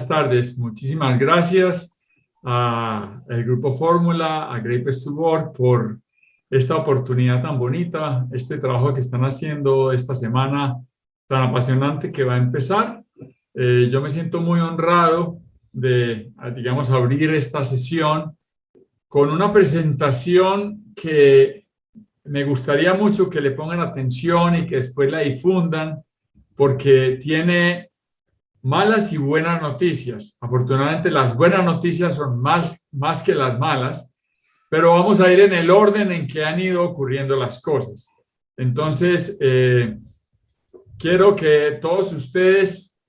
buenas tardes. Muchísimas gracias al Grupo Fórmula, a Great Place to Work por esta oportunidad tan bonita, este trabajo que están haciendo esta semana tan apasionante que va a empezar. Yo me siento muy honrado de, digamos, abrir esta sesión con una presentación que me gustaría mucho que le pongan atención y que después la difundan, porque tiene malas y buenas noticias. Afortunadamente las buenas noticias son más que las malas, pero vamos a ir en el orden en que han ido ocurriendo las cosas. Entonces, quiero que todos ustedes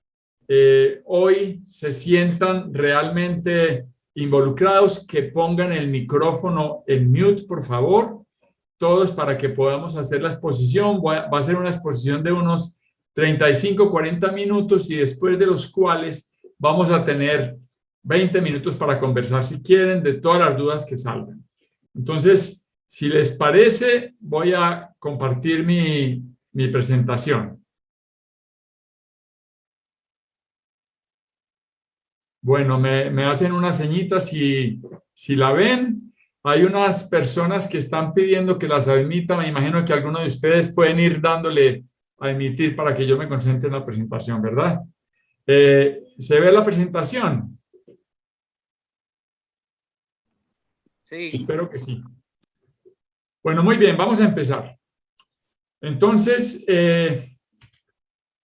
hoy se sientan realmente involucrados, que pongan el micrófono en mute, por favor, todos, para que podamos hacer la exposición. Va a ser una exposición de unos 35-40 minutos y después de los cuales vamos a tener 20 minutos para conversar, si quieren, de todas las dudas que salgan. Entonces, si les parece, voy a compartir mi presentación. Bueno, me hacen una señita si la ven. Hay unas personas que están pidiendo que las admita. Me imagino que algunos de ustedes pueden ir dándole a emitir para que yo me concentre en la presentación, ¿verdad? ¿Se ve la presentación? Sí. Espero que sí. Bueno, muy bien, vamos a empezar. Entonces,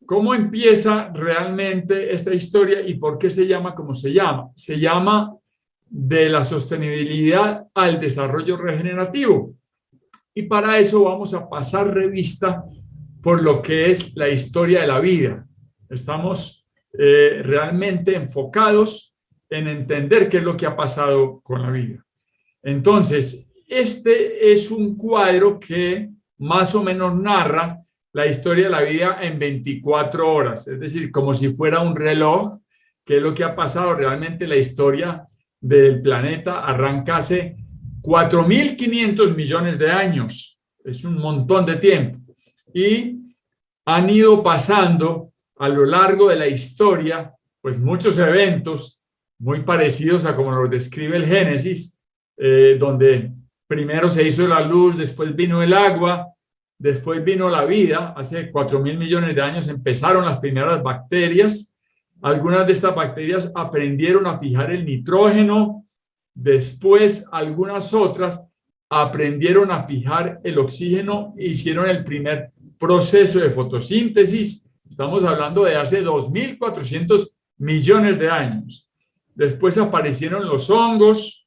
¿cómo empieza realmente esta historia y por qué se llama como se llama? Se llama de la sostenibilidad al desarrollo regenerativo. Y para eso vamos a pasar revista por lo que es la historia de la vida. Estamos realmente enfocados en entender qué es lo que ha pasado con la vida. Entonces, este es un cuadro que más o menos narra la historia de la vida en 24 horas, es decir, como si fuera un reloj, que es lo que ha pasado realmente. La historia del planeta arranca hace 4.500 millones de años, es un montón de tiempo, y han ido pasando a lo largo de la historia pues muchos eventos muy parecidos a como los describe el Génesis, donde primero se hizo la luz, después vino el agua, después vino la vida. Hace 4.000 millones de años empezaron las primeras bacterias. Algunas de estas bacterias aprendieron a fijar el nitrógeno, después algunas otras aprendieron a fijar el oxígeno e hicieron el primer proceso de fotosíntesis. Estamos hablando de hace 2.400 millones de años. Después aparecieron los hongos.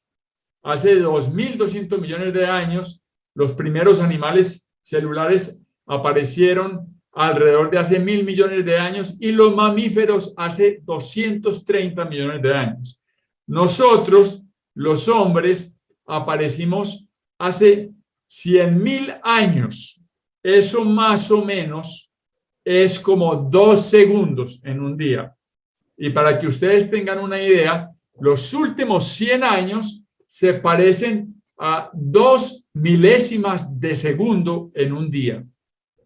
Hace 2.200 millones de años, los primeros animales celulares aparecieron alrededor de hace 1.000 millones de años, y los mamíferos hace 230 millones de años. Nosotros, los hombres, aparecimos hace 100.000 años. Eso más o menos es como 2 segundos en un día. Y para que ustedes tengan una idea, los últimos 100 años se parecen a 2 milésimas de segundo en un día,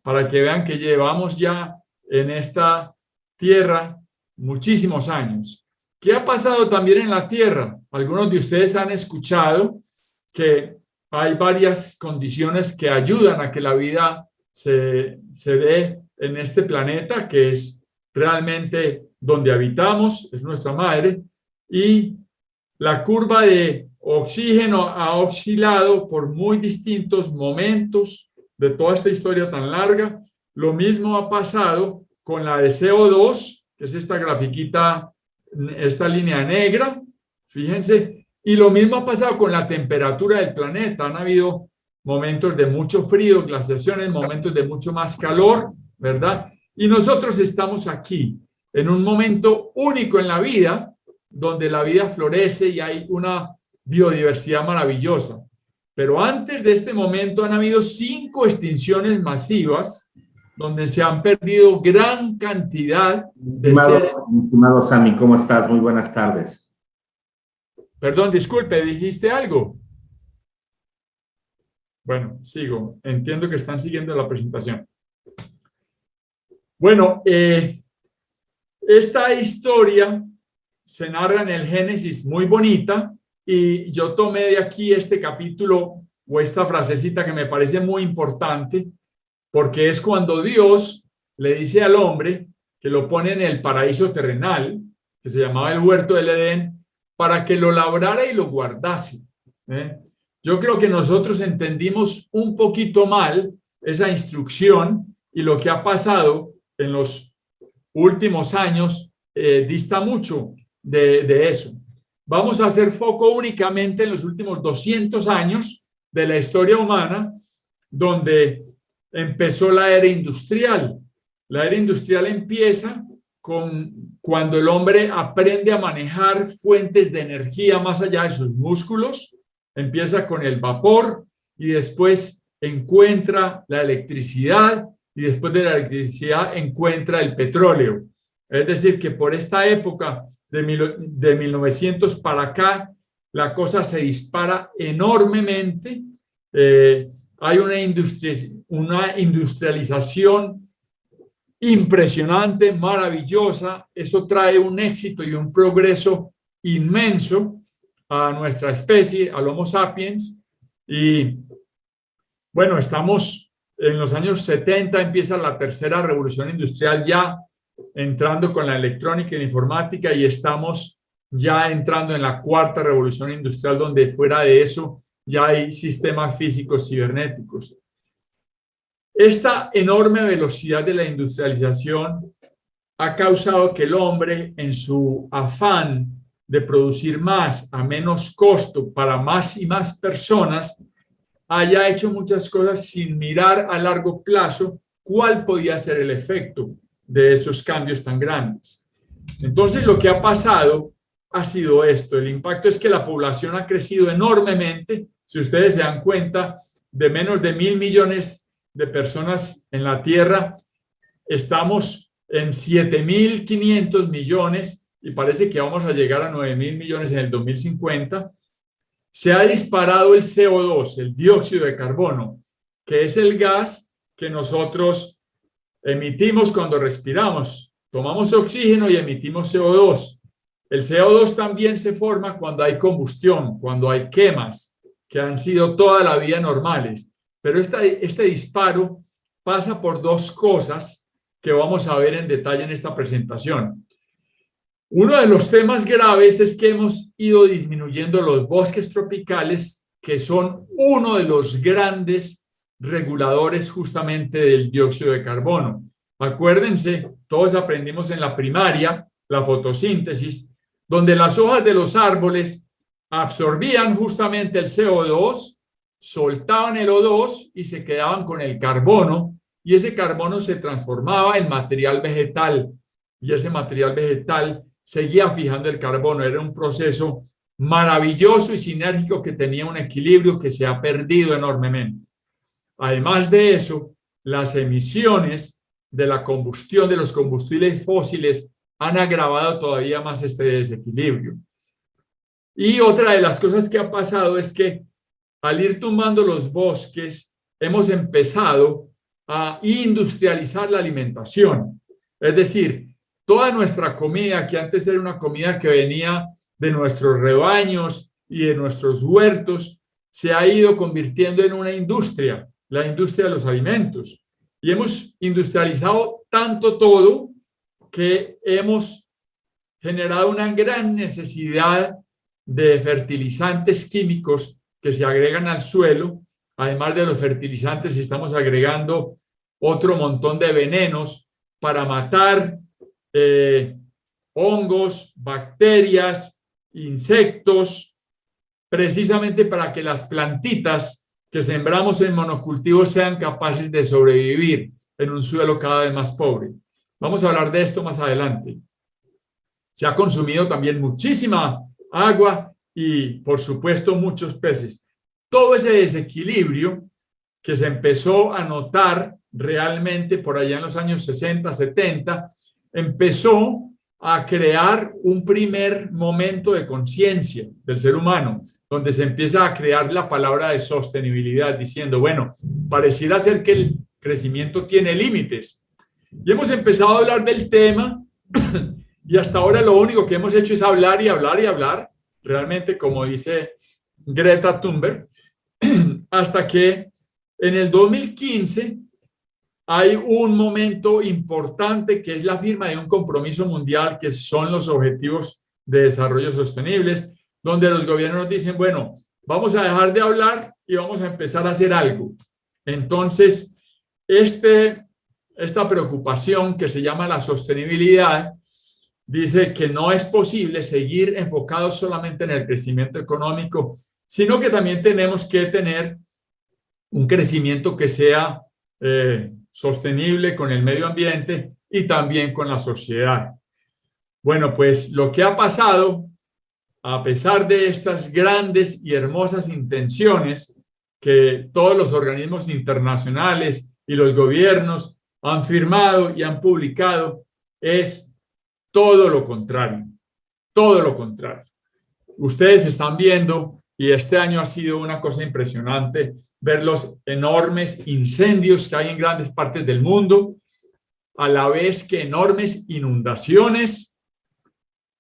para que vean que llevamos ya en esta tierra muchísimos años. ¿Qué ha pasado también en la tierra? Algunos de ustedes han escuchado que hay varias condiciones que ayudan a que la vida se dé en este planeta, que es realmente donde habitamos, es nuestra madre, y la curva de oxígeno ha oscilado por muy distintos momentos de toda esta historia tan larga. Lo mismo ha pasado con la de CO2, que es esta grafiquita, esta línea negra, fíjense, y lo mismo ha pasado con la temperatura del planeta. Han habido momentos de mucho frío, glaciaciones, momentos de mucho más calor, ¿verdad? Y nosotros estamos aquí en un momento único en la vida, donde la vida florece y hay una biodiversidad maravillosa. Pero antes de este momento han habido 5 extinciones masivas, donde se han perdido gran cantidad de seres. Estimado Sami, ¿cómo estás? Muy buenas tardes. Perdón, disculpe, ¿dijiste algo? Bueno, sigo. Entiendo que están siguiendo la presentación. Bueno, esta historia se narra en el Génesis, muy bonita, y yo tomé de aquí este capítulo o esta frasecita que me parece muy importante, porque es cuando Dios le dice al hombre que lo pone en el paraíso terrenal, que se llamaba el huerto del Edén, para que lo labrara y lo guardase. Yo creo que nosotros entendimos un poquito mal esa instrucción, y lo que ha pasado en los últimos años dista mucho de eso. Vamos a hacer foco únicamente en los últimos 200 años de la historia humana, donde empezó la era industrial. La era industrial empieza cuando el hombre aprende a manejar fuentes de energía más allá de sus músculos. Empieza con el vapor y después encuentra la electricidad, y después de la electricidad encuentra el petróleo. Es decir, que por esta época de 1900 para acá, la cosa se dispara enormemente. Hay una industrialización impresionante, maravillosa. Eso trae un éxito y un progreso inmenso a nuestra especie, al Homo sapiens. Y bueno, estamos en los años 70, empieza la tercera revolución industrial, ya entrando con la electrónica y la informática, y estamos ya entrando en la cuarta revolución industrial, donde fuera de eso ya hay sistemas físicos cibernéticos. Esta enorme velocidad de la industrialización ha causado que el hombre, en su afán de producir más a menos costo para más y más personas, haya hecho muchas cosas sin mirar a largo plazo cuál podía ser el efecto de esos cambios tan grandes. Entonces, lo que ha pasado ha sido esto. El impacto es que la población ha crecido enormemente. Si ustedes se dan cuenta, de menos de 1.000 millones de personas en la Tierra, estamos en 7.500 millones y parece que vamos a llegar a 9.000 millones en el 2050. Se ha disparado el CO2, el dióxido de carbono, que es el gas que nosotros emitimos cuando respiramos. Tomamos oxígeno y emitimos CO2. El CO2 también se forma cuando hay combustión, cuando hay quemas, que han sido toda la vida normales. Pero este disparo pasa por dos cosas que vamos a ver en detalle en esta presentación. Uno de los temas graves es que hemos ido disminuyendo los bosques tropicales, que son uno de los grandes reguladores justamente del dióxido de carbono. Acuérdense, todos aprendimos en la primaria la fotosíntesis, donde las hojas de los árboles absorbían justamente el CO2, soltaban el O2 y se quedaban con el carbono, y ese carbono se transformaba en material vegetal, y ese material vegetal seguía fijando el carbono. Era un proceso maravilloso y sinérgico que tenía un equilibrio que se ha perdido enormemente. Además de eso, las emisiones de la combustión de los combustibles fósiles han agravado todavía más este desequilibrio. Y otra de las cosas que ha pasado es que al ir tumbando los bosques, hemos empezado a industrializar la alimentación. Es decir, toda nuestra comida, que antes era una comida que venía de nuestros rebaños y de nuestros huertos, se ha ido convirtiendo en una industria, la industria de los alimentos. Y hemos industrializado tanto todo que hemos generado una gran necesidad de fertilizantes químicos que se agregan al suelo. Además de los fertilizantes, estamos agregando otro montón de venenos para matar hongos, bacterias, insectos, precisamente para que las plantitas que sembramos en monocultivos sean capaces de sobrevivir en un suelo cada vez más pobre. Vamos a hablar de esto más adelante. Se ha consumido también muchísima agua y, por supuesto, muchos peces. Todo ese desequilibrio que se empezó a notar realmente por allá en los años 60, 70, empezó a crear un primer momento de conciencia del ser humano, donde se empieza a crear la palabra de sostenibilidad, diciendo, bueno, pareciera ser que el crecimiento tiene límites. Y hemos empezado a hablar del tema Y hasta ahora lo único que hemos hecho es hablar y hablar y hablar, realmente, como dice Greta Thunberg, hasta que en el 2015 hay un momento importante que es la firma de un compromiso mundial que son los Objetivos de Desarrollo Sostenibles, donde los gobiernos dicen, bueno, vamos a dejar de hablar y vamos a empezar a hacer algo. Entonces, esta preocupación que se llama la sostenibilidad dice que no es posible seguir enfocados solamente en el crecimiento económico, sino que también tenemos que tener un crecimiento que sea sostenible con el medio ambiente y también con la sociedad. Bueno, pues lo que ha pasado, a pesar de estas grandes y hermosas intenciones que todos los organismos internacionales y los gobiernos han firmado y han publicado, es todo lo contrario, todo lo contrario. Ustedes están viendo, y este año ha sido una cosa impresionante, ver los enormes incendios que hay en grandes partes del mundo, a la vez que enormes inundaciones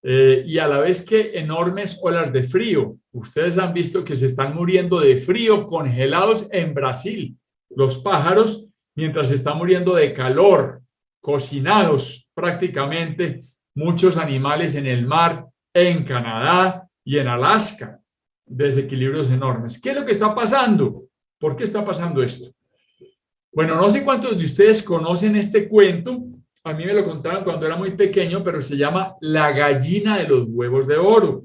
y a la vez que enormes olas de frío. Ustedes han visto que se están muriendo de frío, congelados en Brasil, los pájaros, mientras se están muriendo de calor, cocinados prácticamente muchos animales en el mar, en Canadá y en Alaska, desequilibrios enormes. ¿Qué es lo que está pasando? ¿Por qué está pasando esto? Bueno, no sé cuántos de ustedes conocen este cuento. A mí me lo contaron cuando era muy pequeño, pero se llama La gallina de los huevos de oro.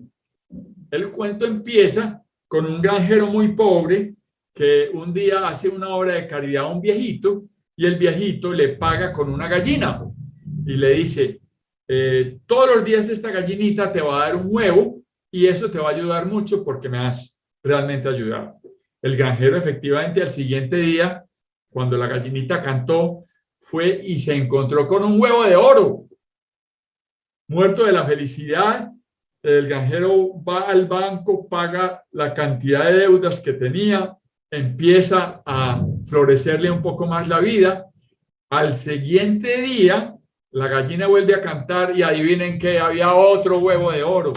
El cuento empieza con un granjero muy pobre que un día hace una obra de caridad a un viejito y el viejito le paga con una gallina y le dice, todos los días esta gallinita te va a dar un huevo y eso te va a ayudar mucho porque me has realmente ayudado. El granjero efectivamente al siguiente día, cuando la gallinita cantó, fue y se encontró con un huevo de oro. Muerto de la felicidad, el granjero va al banco, paga la cantidad de deudas que tenía, empieza a florecerle un poco más la vida. Al siguiente día, la gallina vuelve a cantar y adivinen que había otro huevo de oro.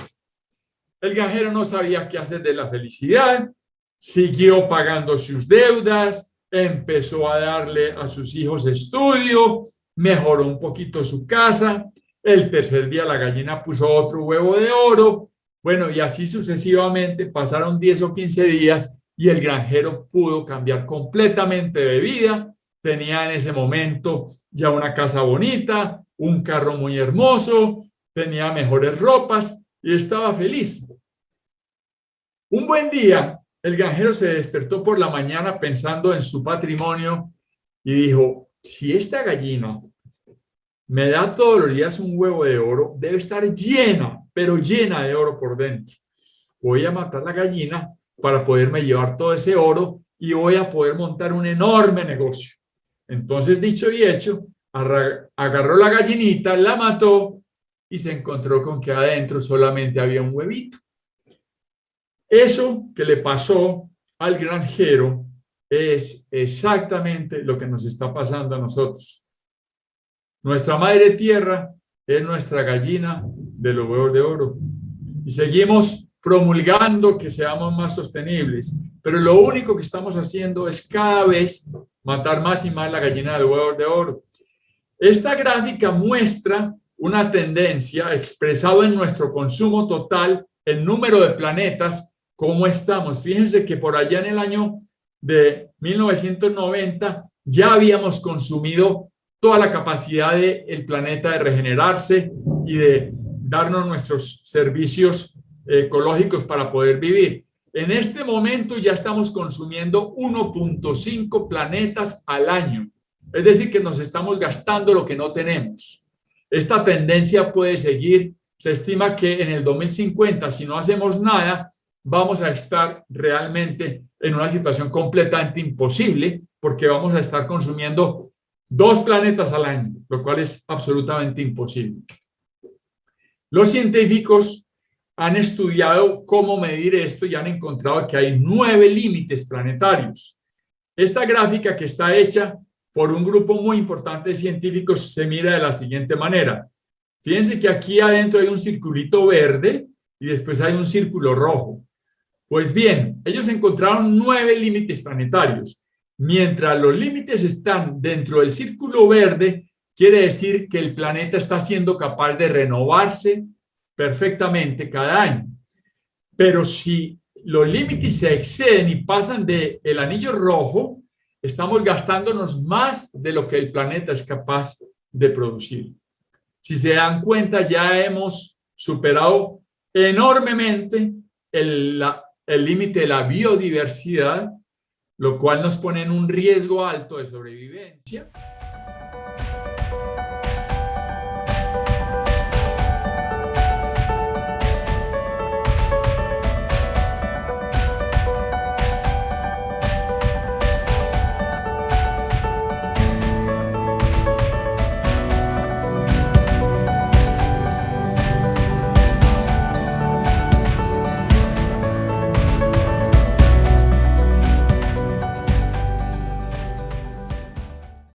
El granjero no sabía qué hacer de la felicidad, siguió pagando sus deudas, empezó a darle a sus hijos estudio, mejoró un poquito su casa. El tercer día la gallina puso otro huevo de oro. Bueno, y así sucesivamente pasaron 10 o 15 días y el granjero pudo cambiar completamente de vida. Tenía en ese momento ya una casa bonita, un carro muy hermoso, tenía mejores ropas y estaba feliz. Un buen día, el granjero se despertó por la mañana pensando en su patrimonio y dijo, si esta gallina me da todos los días un huevo de oro, debe estar llena, pero llena de oro por dentro. Voy a matar la gallina para poderme llevar todo ese oro y voy a poder montar un enorme negocio. Entonces, dicho y hecho, agarró la gallinita, la mató y se encontró con que adentro solamente había un huevito. Eso que le pasó al granjero es exactamente lo que nos está pasando a nosotros. Nuestra madre tierra es nuestra gallina de los huevos de oro. Y seguimos promulgando que seamos más sostenibles, pero lo único que estamos haciendo es cada vez matar más y más la gallina de los huevos de oro. Esta gráfica muestra una tendencia expresada en nuestro consumo total, el número de planetas, cómo estamos. Fíjense que por allá en el año de 1990 ya habíamos consumido toda la capacidad del planeta de regenerarse y de darnos nuestros servicios ecológicos para poder vivir. En este momento ya estamos consumiendo 1.5 planetas al año. Es decir, que nos estamos gastando lo que no tenemos. Esta tendencia puede seguir. Se estima que en el 2050, si no hacemos nada, vamos a estar realmente en una situación completamente imposible porque vamos a estar consumiendo 2 planetas al año, lo cual es absolutamente imposible. Los científicos han estudiado cómo medir esto y han encontrado que hay 9 límites planetarios. Esta gráfica, que está hecha por un grupo muy importante de científicos, se mira de la siguiente manera. Fíjense que aquí adentro hay un circulito verde y después hay un círculo rojo. Pues bien, ellos encontraron 9 límites planetarios. Mientras los límites están dentro del círculo verde, quiere decir que el planeta está siendo capaz de renovarse perfectamente cada año. Pero si los límites se exceden y pasan del anillo rojo, estamos gastándonos más de lo que el planeta es capaz de producir. Si se dan cuenta, ya hemos superado enormemente el límite de la biodiversidad, lo cual nos pone en un riesgo alto de sobrevivencia.